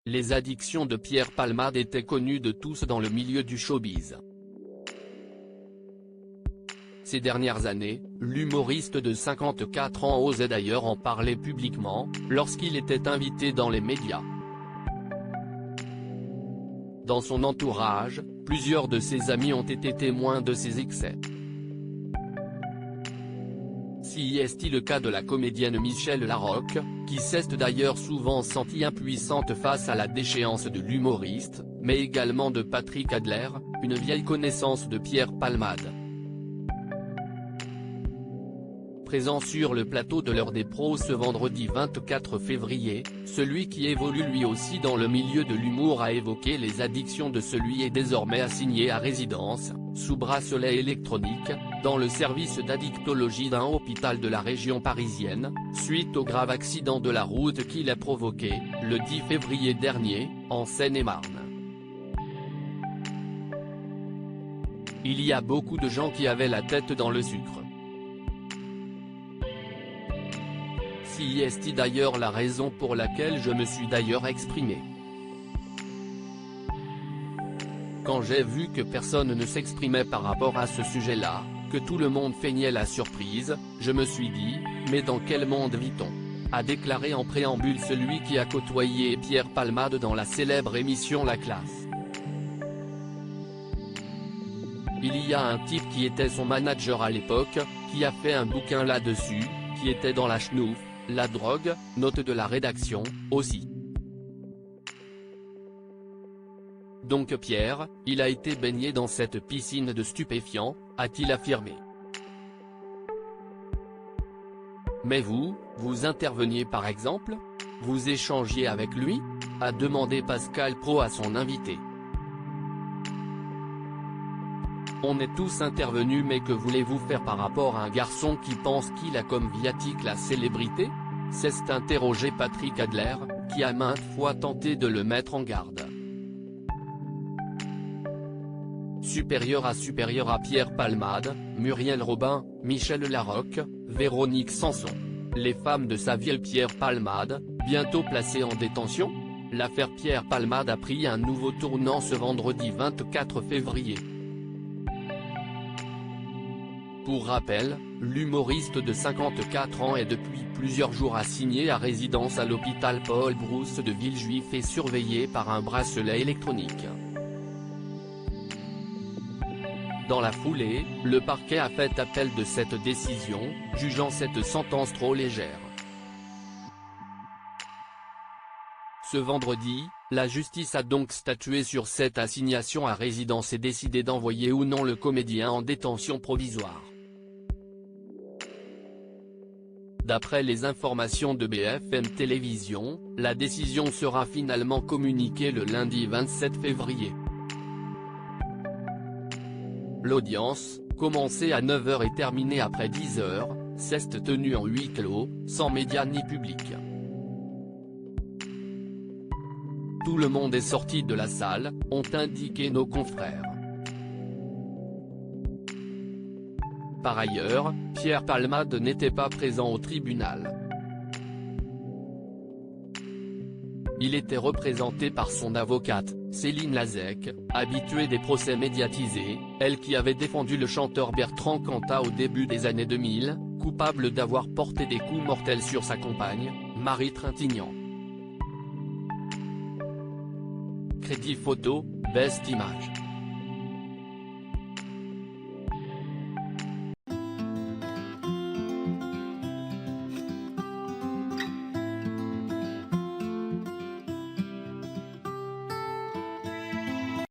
Les addictions de Pierre Palmade étaient connues de tous dans le milieu du showbiz. Ces dernières années, l'humoriste de 54 ans osait d'ailleurs en parler publiquement, lorsqu'il était invité dans les médias. Dans son entourage, plusieurs de ses amis ont été témoins de ses excès. Si est-il le cas de la comédienne Michèle Larocque, qui s'est d'ailleurs souvent sentie impuissante face à la déchéance de l'humoriste, mais également de Patrick Adler, une vieille connaissance de Pierre Palmade. Présent sur le plateau de l'Heure des pros ce vendredi 24 février, celui qui évolue lui aussi dans le milieu de l'humour a évoqué les addictions de celui est désormais assigné à résidence, sous bracelet électronique, dans le service d'addictologie d'un hôpital de la région parisienne, suite au grave accident de la route qu'il a provoqué, le 10 février dernier, en Seine-et-Marne. Il y a beaucoup de gens qui avaient la tête dans le sucre. Si est d'ailleurs la raison pour laquelle je me suis d'ailleurs exprimé. Quand j'ai vu que personne ne s'exprimait par rapport à ce sujet-là, que tout le monde feignait la surprise, je me suis dit, mais dans quel monde vit-on ? A déclaré en préambule celui qui a côtoyé Pierre Palmade dans la célèbre émission La Classe. Il y a un type qui était son manager à l'époque, qui a fait un bouquin là-dessus, qui était dans la schnouf, la drogue, note de la rédaction, aussi. Donc Pierre, il a été baigné dans cette piscine de stupéfiants, a-t-il affirmé. Mais vous interveniez par exemple ? Vous échangiez avec lui ? A demandé Pascal Praud à son invité. On est tous intervenus, mais que voulez-vous faire par rapport à un garçon qui pense qu'il a comme viatique la célébrité ? S'est interrogé Patrick Adler, qui a maintes fois tenté de le mettre en garde. Supérieur à Pierre Palmade, Muriel Robin, Michèle Larocque, Véronique Sanson. Les femmes de sa vieille Pierre Palmade, bientôt placées en détention ? L'affaire Pierre Palmade a pris un nouveau tournant ce vendredi 24 février. Pour rappel, l'humoriste de 54 ans est depuis plusieurs jours assigné à résidence à l'hôpital Paul Brousse de Villejuif et surveillé par un bracelet électronique. Dans la foulée, le parquet a fait appel de cette décision, jugeant cette sentence trop légère. Ce vendredi, la justice a donc statué sur cette assignation à résidence et décidé d'envoyer ou non le comédien en détention provisoire. D'après les informations de BFM Télévision, la décision sera finalement communiquée le lundi 27 février. L'audience, commencée à 9h et terminée après 10h, s'est tenue en huis clos, sans médias ni public. Tout le monde est sorti de la salle, ont indiqué nos confrères. Par ailleurs, Pierre Palmade n'était pas présent au tribunal. Il était représenté par son avocate, Céline Lazec, habituée des procès médiatisés, elle qui avait défendu le chanteur Bertrand Cantat au début des années 2000, coupable d'avoir porté des coups mortels sur sa compagne, Marie Trintignant. Crédit photo, Best Image.